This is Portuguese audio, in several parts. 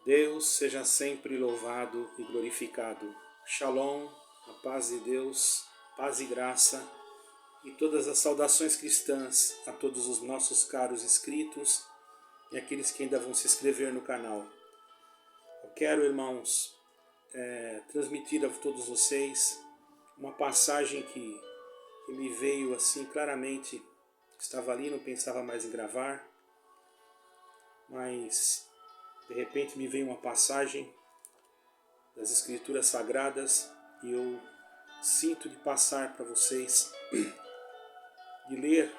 Deus seja sempre louvado e glorificado. Shalom, a paz de Deus, paz e graça e todas as saudações cristãs a todos os nossos caros inscritos e aqueles que ainda vão se inscrever no canal. Eu quero, irmãos, transmitir a todos vocês uma passagem que me veio assim claramente. Estava ali, não pensava mais em gravar, mas de repente me veio uma passagem das Escrituras Sagradas e eu sinto de passar para vocês, de ler,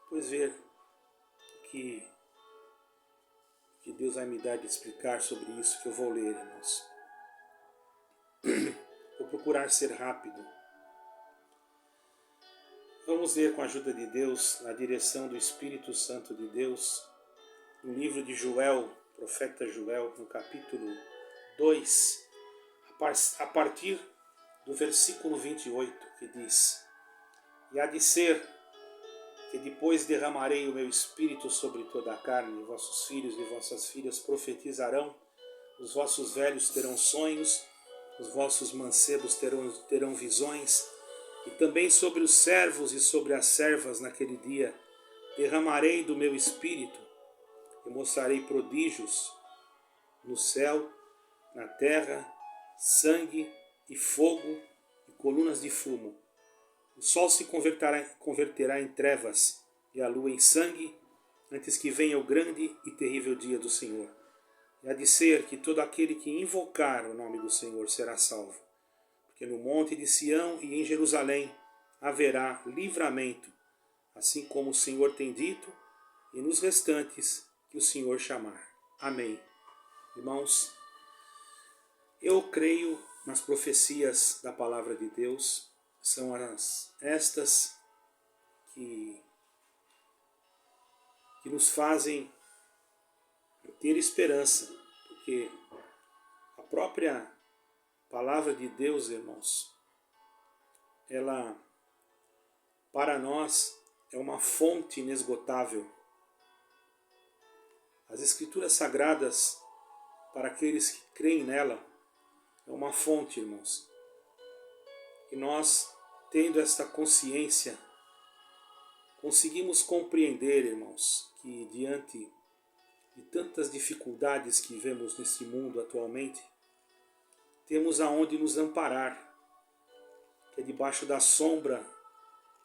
depois ver o que Deus vai me dar de explicar sobre isso que eu vou ler, irmãos. Vou procurar ser rápido. Vamos ler com a ajuda de Deus, na direção do Espírito Santo de Deus, no livro de Joel, profeta Joel, no capítulo 2, a partir do versículo 28, que diz: E há de ser que depois derramarei o meu Espírito sobre toda a carne, vossos filhos e vossas filhas profetizarão, os vossos velhos terão sonhos, os vossos mancebos terão visões, e também sobre os servos e sobre as servas naquele dia derramarei do meu Espírito, e mostrarei prodígios no céu, na terra, sangue e fogo e colunas de fumo. O sol se converterá em trevas e a lua em sangue, antes que venha o grande e terrível dia do Senhor. E há de ser que todo aquele que invocar o nome do Senhor será salvo. Porque no monte de Sião e em Jerusalém haverá livramento, assim como o Senhor tem dito, e nos restantes que o Senhor chamar. Amém. Irmãos, eu creio nas profecias da palavra de Deus. São estas que nos fazem ter esperança, porque a própria palavra de Deus, irmãos, ela para nós é uma fonte inesgotável. As Escrituras Sagradas, para aqueles que creem nela, é uma fonte, irmãos. E nós, tendo esta consciência, conseguimos compreender, irmãos, que diante de tantas dificuldades que vemos nesse mundo atualmente, temos aonde nos amparar, que é debaixo da sombra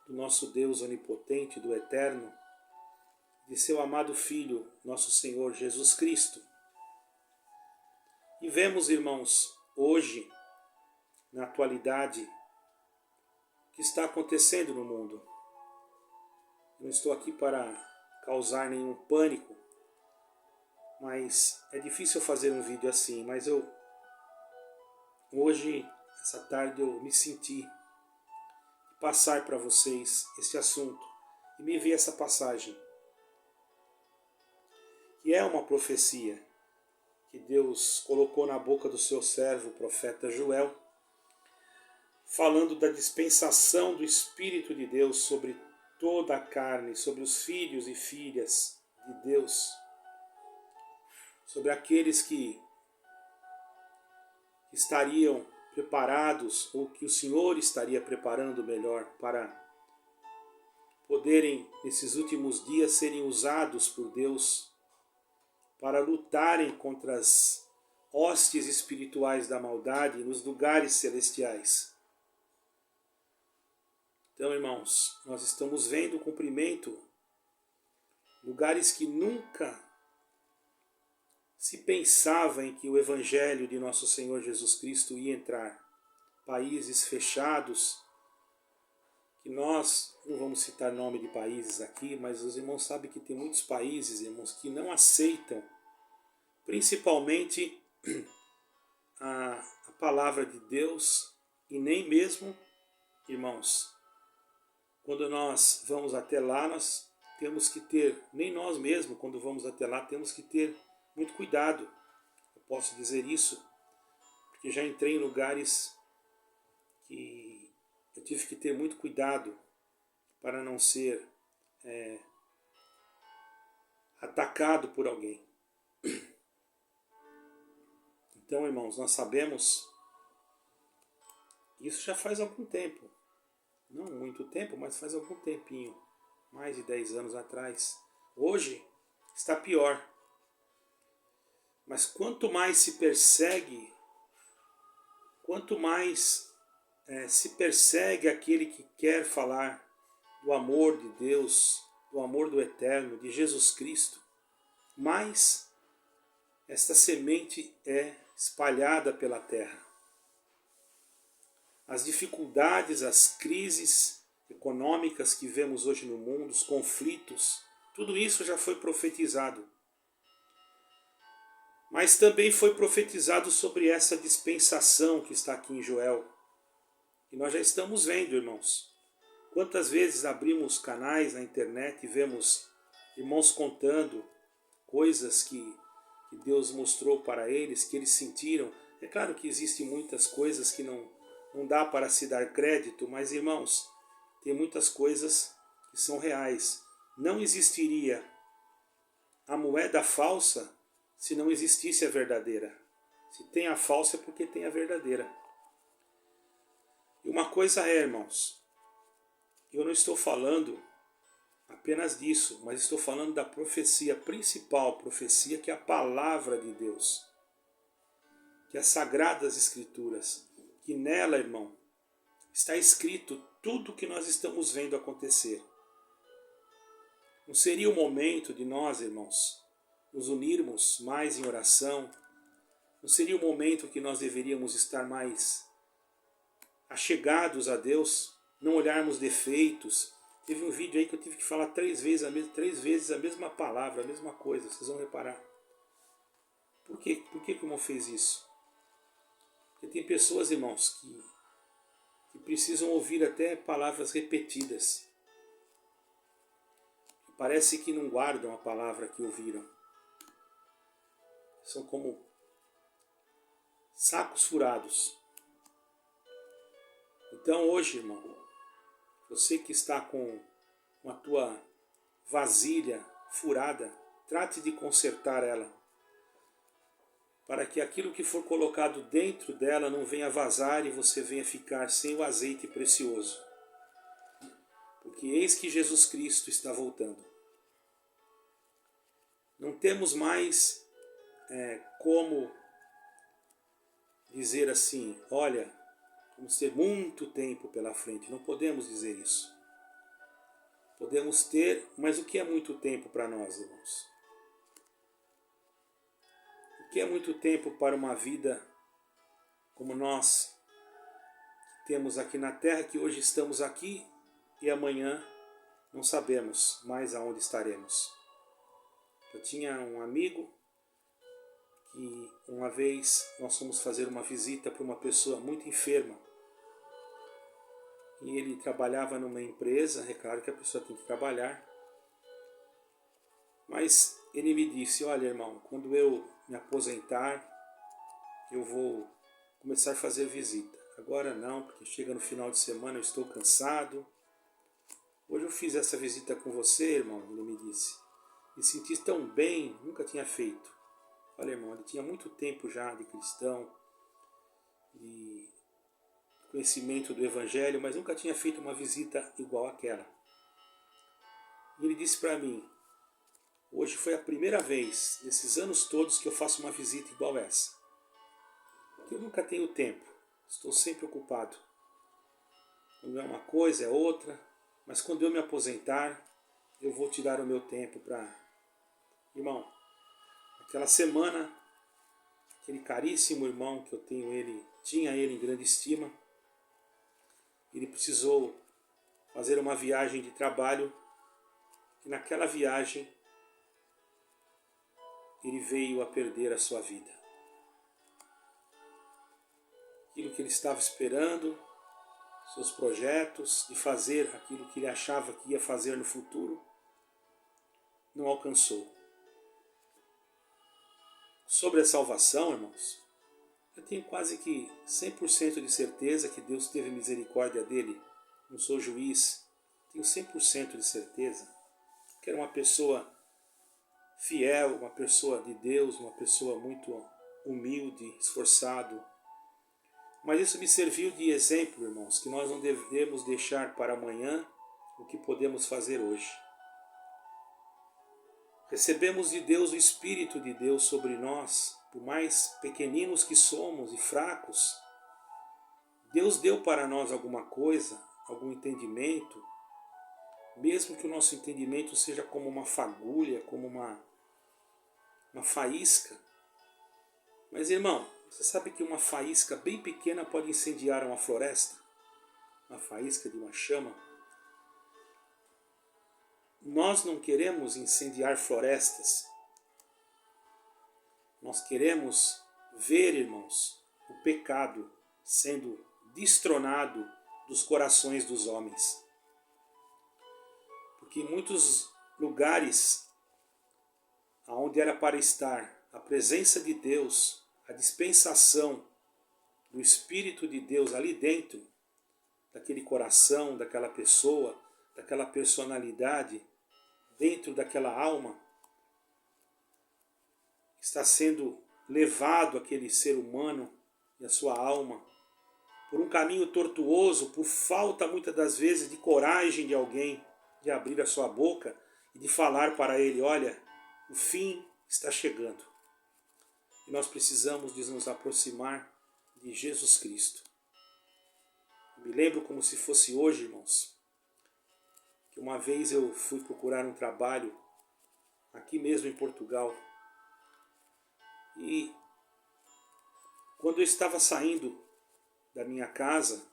do nosso Deus onipotente, do Eterno, de seu amado Filho, nosso Senhor Jesus Cristo. E vemos, irmãos, hoje, na atualidade, o que está acontecendo no mundo. Não estou aqui para causar nenhum pânico, mas é difícil fazer um vídeo assim, mas hoje, essa tarde, eu me senti passar para vocês esse assunto e me veio essa passagem, que é uma profecia que Deus colocou na boca do seu servo, o profeta Joel, falando da dispensação do Espírito de Deus sobre toda a carne, sobre os filhos e filhas de Deus, sobre aqueles que estariam preparados, ou que o Senhor estaria preparando melhor para poderem, nesses últimos dias, serem usados por Deus para lutarem contra as hostes espirituais da maldade nos lugares celestiais. Então, irmãos, nós estamos vendo o cumprimento, lugares que nunca se pensava em que o Evangelho de nosso Senhor Jesus Cristo ia entrar. Países fechados, que nós não vamos citar nome de países aqui, mas os irmãos sabem que tem muitos países, irmãos, que não aceitam, principalmente a palavra de Deus, e nem mesmo, irmãos, quando nós vamos até lá, nós temos que ter, nem nós mesmos, quando vamos até lá, temos que ter muito cuidado. Eu posso dizer isso, porque já entrei em lugares que eu tive que ter muito cuidado para não ser atacado por alguém. Então, irmãos, nós sabemos, isso já faz algum tempo, não muito tempo, mas faz algum tempinho, mais de 10 anos atrás. Hoje está pior. Mas quanto mais se persegue, quanto mais se persegue aquele que quer falar do amor de Deus, do amor do Eterno, de Jesus Cristo, mais esta semente é espalhada pela terra. As dificuldades, as crises econômicas que vemos hoje no mundo, os conflitos, tudo isso já foi profetizado. Mas também foi profetizado sobre essa dispensação que está aqui em Joel. E nós já estamos vendo, irmãos. Quantas vezes abrimos canais na internet e vemos irmãos contando coisas que Deus mostrou para eles, que eles sentiram. É claro que existem muitas coisas que não dá para se dar crédito, mas, irmãos, tem muitas coisas que são reais. Não existiria a moeda falsa se não existisse a verdadeira. Se tem a falsa é porque tem a verdadeira. E uma coisa é, irmãos, eu não estou falando apenas disso, mas estou falando da profecia principal, profecia que é a palavra de Deus, que é as Sagradas Escrituras, que nela, irmão, está escrito tudo o que nós estamos vendo acontecer. Não seria o momento de nós, irmãos, nos unirmos mais em oração? Não seria o momento que nós deveríamos estar mais achegados a Deus, não olharmos defeitos? Teve um vídeo aí que eu tive que falar 3 vezes a mesma palavra, a mesma coisa, vocês vão reparar. Por quê? Por que o irmão fez isso? Porque tem pessoas, irmãos, que precisam ouvir até palavras repetidas. Parece que não guardam a palavra que ouviram. São como sacos furados. Então hoje, irmão, você que está com a tua vasilha furada, trate de consertar ela, para que aquilo que for colocado dentro dela não venha vazar e você venha ficar sem o azeite precioso. Porque eis que Jesus Cristo está voltando. Não temos mais como dizer assim, olha, vamos ter muito tempo pela frente. Não podemos dizer isso. Podemos ter, mas o que é muito tempo para nós, irmãos? O que é muito tempo para uma vida como nós temos aqui na Terra, que hoje estamos aqui e amanhã não sabemos mais aonde estaremos. Eu tinha um amigo que uma vez nós fomos fazer uma visita para uma pessoa muito enferma. E ele trabalhava numa empresa, é claro que a pessoa tem que trabalhar. Mas ele me disse, olha, irmão, quando eu me aposentar, eu vou começar a fazer visita. Agora não, porque chega no final de semana, eu estou cansado. Hoje eu fiz essa visita com você, irmão, ele me disse. Me senti tão bem, nunca tinha feito. Olha, irmão, ele tinha muito tempo já de cristão, de conhecimento do Evangelho, mas nunca tinha feito uma visita igual àquela. E ele disse para mim, hoje foi a primeira vez, nesses anos todos, que eu faço uma visita igual essa. Porque eu nunca tenho tempo, estou sempre ocupado. Quando é uma coisa, é outra, mas quando eu me aposentar, eu vou tirar o meu tempo para... Irmão, aquela semana, aquele caríssimo irmão que eu tinha ele em grande estima, ele precisou fazer uma viagem de trabalho e naquela viagem ele veio a perder a sua vida. Aquilo que ele estava esperando, seus projetos de fazer aquilo que ele achava que ia fazer no futuro, não alcançou. Sobre a salvação, irmãos, eu tenho quase que 100% de certeza que Deus teve misericórdia dele. Não sou juiz, tenho 100% de certeza que era uma pessoa fiel, uma pessoa de Deus, uma pessoa muito humilde, esforçado. Mas isso me serviu de exemplo, irmãos, que nós não devemos deixar para amanhã o que podemos fazer hoje. Recebemos de Deus o Espírito de Deus sobre nós, por mais pequeninos que somos e fracos. Deus deu para nós alguma coisa, algum entendimento, mesmo que o nosso entendimento seja como uma fagulha, como uma faísca. Mas, irmão, você sabe que uma faísca bem pequena pode incendiar uma floresta? Uma faísca de uma chama? Nós não queremos incendiar florestas. Nós queremos ver, irmãos, o pecado sendo destronado dos corações dos homens. Porque em muitos lugares onde era para estar a presença de Deus, a dispensação do Espírito de Deus ali dentro, daquele coração, daquela pessoa, daquela personalidade, dentro daquela alma, está sendo levado aquele ser humano e a sua alma por um caminho tortuoso, por falta muitas das vezes de coragem de alguém de abrir a sua boca e de falar para ele: olha, o fim está chegando. E nós precisamos de nos aproximar de Jesus Cristo. Eu me lembro como se fosse hoje, irmãos, que uma vez eu fui procurar um trabalho aqui mesmo em Portugal. E quando eu estava saindo da minha casa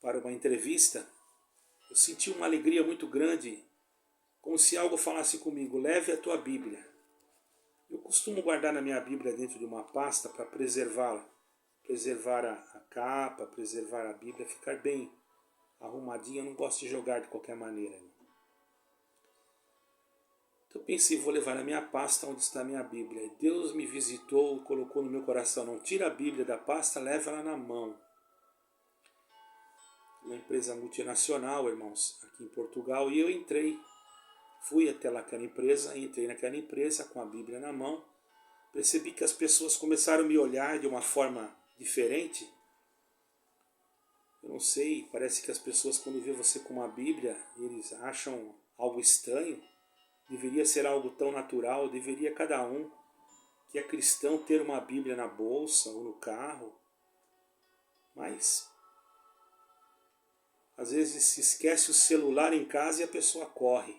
para uma entrevista, eu senti uma alegria muito grande, como se algo falasse comigo: leve a tua Bíblia. Eu costumo guardar na minha Bíblia dentro de uma pasta para preservá-la, preservar a capa, preservar a Bíblia, ficar bem arrumadinha. Eu não gosto de jogar de qualquer maneira. Então eu pensei: vou levar na minha pasta onde está a minha Bíblia. E Deus me visitou, colocou no meu coração: não tira a Bíblia da pasta, leva ela na mão. Uma empresa multinacional, irmãos, aqui em Portugal, e eu entrei. Fui até lá naquela empresa, entrei naquela empresa com a Bíblia na mão. Percebi que as pessoas começaram a me olhar de uma forma diferente. Eu não sei, parece que as pessoas, quando vê você com uma Bíblia, eles acham algo estranho. Deveria ser algo tão natural, deveria cada um que é cristão ter uma Bíblia na bolsa ou no carro. Mas às vezes se esquece o celular em casa e a pessoa corre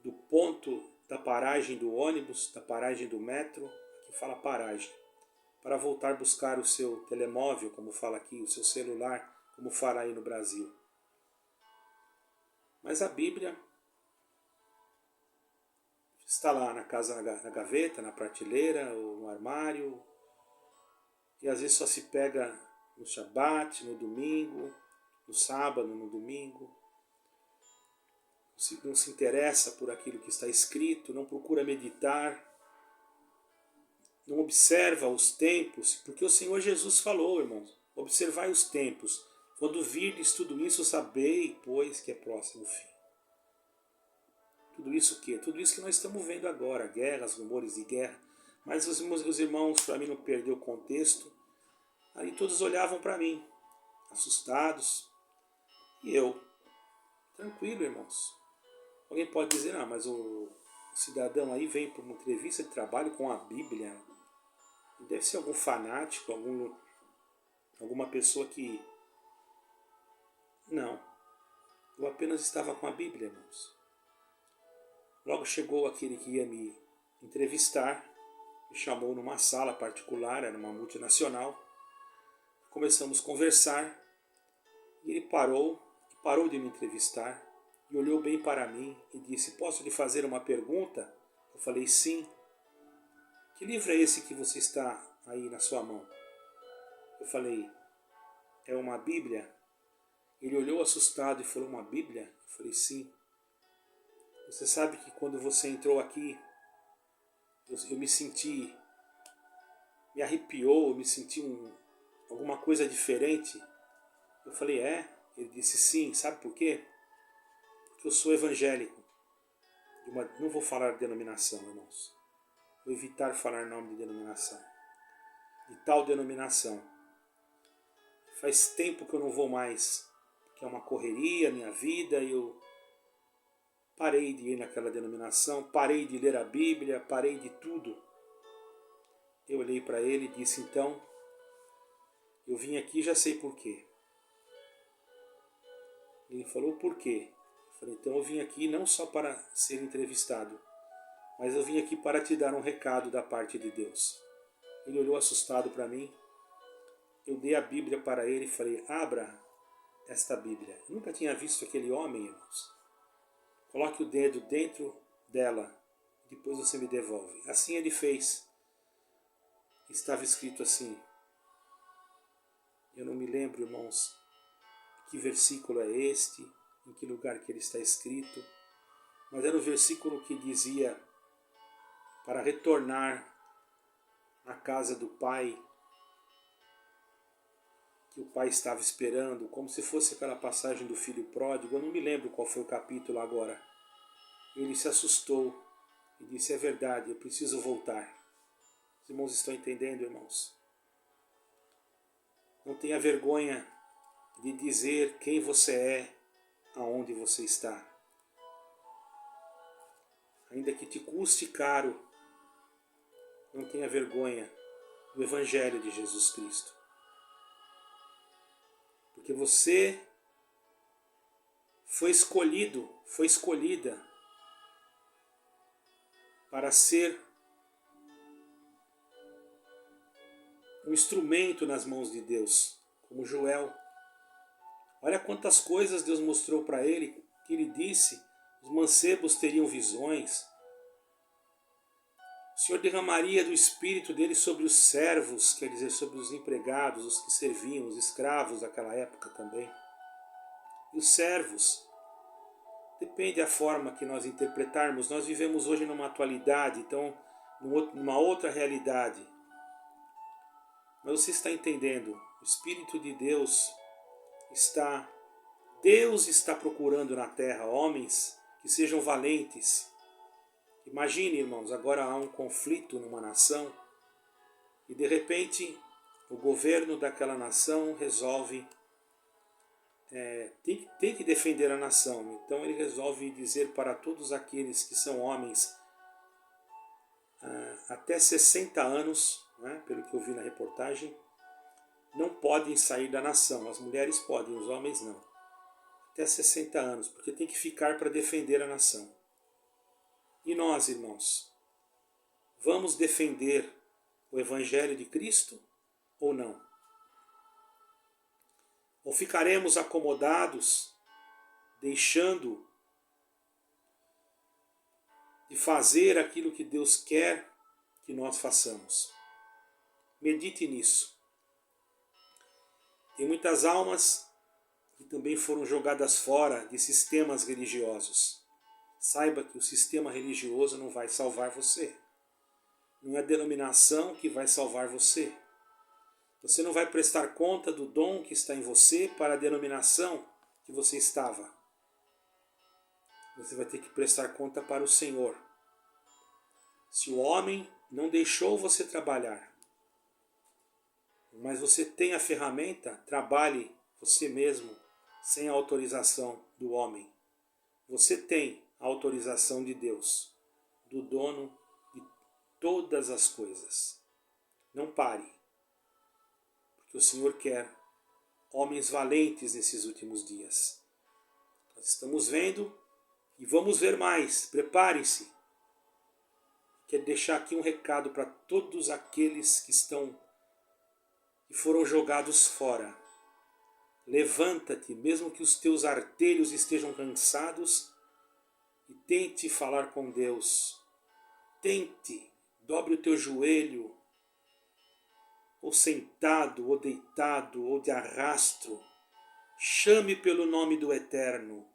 do ponto da paragem do ônibus, da paragem do metro, aqui fala paragem, para voltar buscar o seu telemóvel, como fala aqui, o seu celular, como fala aí no Brasil. Mas a Bíblia está lá na casa, na gaveta, na prateleira ou no armário, e às vezes só se pega no Shabat, no domingo, no sábado, no domingo. Não se interessa por aquilo que está escrito, não procura meditar, não observa os tempos, porque o Senhor Jesus falou, irmãos: observai os tempos, quando virdes tudo isso, sabei, pois, que é próximo o fim. Tudo isso o quê? Tudo isso que nós estamos vendo agora, guerras, rumores de guerra. Mas os irmãos, para mim não perder o contexto, aí todos olhavam para mim, assustados, e eu, tranquilo, irmãos. Alguém pode dizer: ah, mas o cidadão aí vem para uma entrevista de trabalho com a Bíblia. Deve ser algum fanático, alguma pessoa que... Não, eu apenas estava com a Bíblia, irmãos. Logo chegou aquele que ia me entrevistar, me chamou numa sala particular, era uma multinacional. Começamos a conversar e ele parou de me entrevistar e olhou bem para mim e disse: posso lhe fazer uma pergunta? Eu falei: sim. Que livro é esse que você está aí na sua mão? Eu falei: é uma Bíblia? Ele olhou assustado e falou: uma Bíblia? Eu falei: sim. Você sabe que quando você entrou aqui, eu me senti, me arrepiou, eu me senti alguma coisa diferente. Eu falei: é? Ele disse: sim. Sabe por quê? Porque eu sou evangélico. Não vou falar denominação, irmãos. vou evitar falar nome de denominação, de tal denominação. Faz tempo que eu não vou mais, porque é uma correria, minha vida, e eu parei de ir naquela denominação, parei de ler a Bíblia, parei de tudo. Eu olhei para ele e disse, então, eu vim aqui e já sei por quê. Ele falou, por quê? Eu falei, então eu vim aqui não só para ser entrevistado, mas eu vim aqui para te dar um recado da parte de Deus. Ele olhou assustado para mim. Eu dei a Bíblia para ele e falei, abra esta Bíblia. Eu nunca tinha visto aquele homem, irmãos. Coloque o dedo dentro dela, depois você me devolve. Assim ele fez. Estava escrito assim. Eu não me lembro, irmãos, que versículo é este, em que lugar que ele está escrito. Mas era o versículo que dizia para retornar à casa do Pai, que o pai estava esperando, como se fosse aquela passagem do filho pródigo. Eu não me lembro qual foi o capítulo agora. Ele se assustou e disse, é verdade, eu preciso voltar. Os irmãos estão entendendo, irmãos? Não tenha vergonha de dizer quem você é, aonde você está. Ainda que te custe caro, não tenha vergonha do Evangelho de Jesus Cristo. Porque você foi escolhido, foi escolhida para ser um instrumento nas mãos de Deus, como Joel. Olha quantas coisas Deus mostrou para ele, que ele disse, os mancebos teriam visões. O Senhor derramaria do Espírito dele sobre os servos, quer dizer, sobre os empregados, os que serviam, os escravos daquela época também. E os servos, depende da forma que nós interpretarmos. Nós vivemos hoje numa atualidade, então, numa outra realidade. Mas você está entendendo, o Espírito de Deus está procurando na terra homens que sejam valentes. Imagine, irmãos, agora há um conflito numa nação e de repente o governo daquela nação resolve, tem que defender a nação. Então ele resolve dizer para todos aqueles que são homens até 60 anos, né, pelo que eu vi na reportagem, não podem sair da nação. As mulheres podem, os homens não. Até 60 anos, porque tem que ficar para defender a nação. E nós, irmãos, vamos defender o Evangelho de Cristo ou não? Ou ficaremos acomodados, deixando de fazer aquilo que Deus quer que nós façamos? Medite nisso. Tem muitas almas que também foram jogadas fora de sistemas religiosos. Saiba que o sistema religioso não vai salvar você. Não é a denominação que vai salvar você. Você não vai prestar conta do dom que está em você para a denominação que você estava. Você vai ter que prestar conta para o Senhor. Se o homem não deixou você trabalhar, mas você tem a ferramenta, trabalhe você mesmo sem a autorização do homem. Você tem a autorização de Deus, do dono de todas as coisas. Não pare, porque o Senhor quer homens valentes nesses últimos dias. Nós estamos vendo e vamos ver mais. Prepare-se. Quero deixar aqui um recado para todos aqueles que foram jogados fora. Levanta-te, mesmo que os teus artelhos estejam cansados, e tente falar com Deus. Tente, dobre o teu joelho, ou sentado, ou deitado, ou de arrasto. Chame pelo nome do Eterno.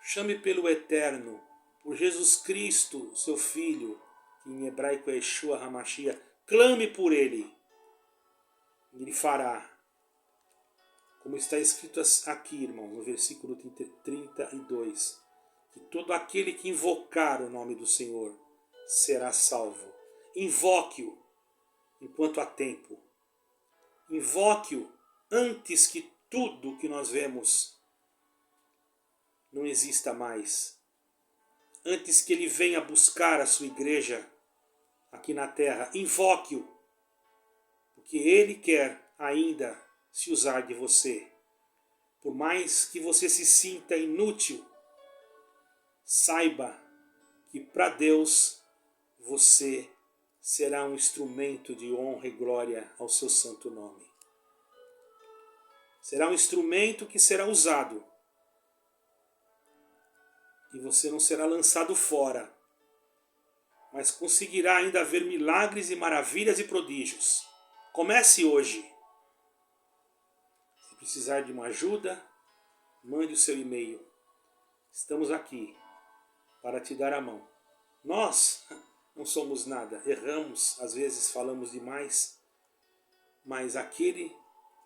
Chame pelo Eterno, por Jesus Cristo, seu Filho, que em hebraico é Yeshua HaMashiach. Clame por Ele. Ele fará. Como está escrito aqui, irmão, no versículo 32. Que todo aquele que invocar o nome do Senhor será salvo. Invoque-o enquanto há tempo. Invoque-o antes que tudo que nós vemos não exista mais. Antes que ele venha buscar a sua igreja aqui na terra. Invoque-o, porque ele quer ainda se usar de você. Por mais que você se sinta inútil, saiba que para Deus você será um instrumento de honra e glória ao seu santo nome. Será um instrumento que será usado. E você não será lançado fora, mas conseguirá ainda ver milagres e maravilhas e prodígios. Comece hoje. Se precisar de uma ajuda, mande o seu e-mail. Estamos aqui para te dar a mão. Nós não somos nada, erramos, às vezes falamos demais, mas aquele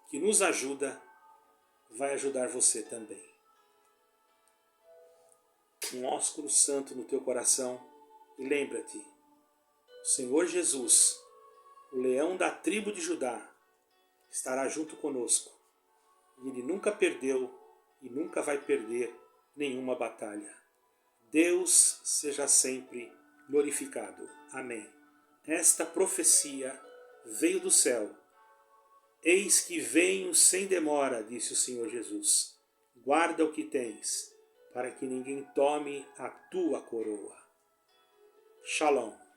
que nos ajuda vai ajudar você também. Um ósculo santo no teu coração e lembra-te, o Senhor Jesus, o leão da tribo de Judá, estará junto conosco e ele nunca perdeu e nunca vai perder nenhuma batalha. Deus seja sempre glorificado. Amém. Esta profecia veio do céu. Eis que venho sem demora, disse o Senhor Jesus. Guarda o que tens, para que ninguém tome a tua coroa. Shalom.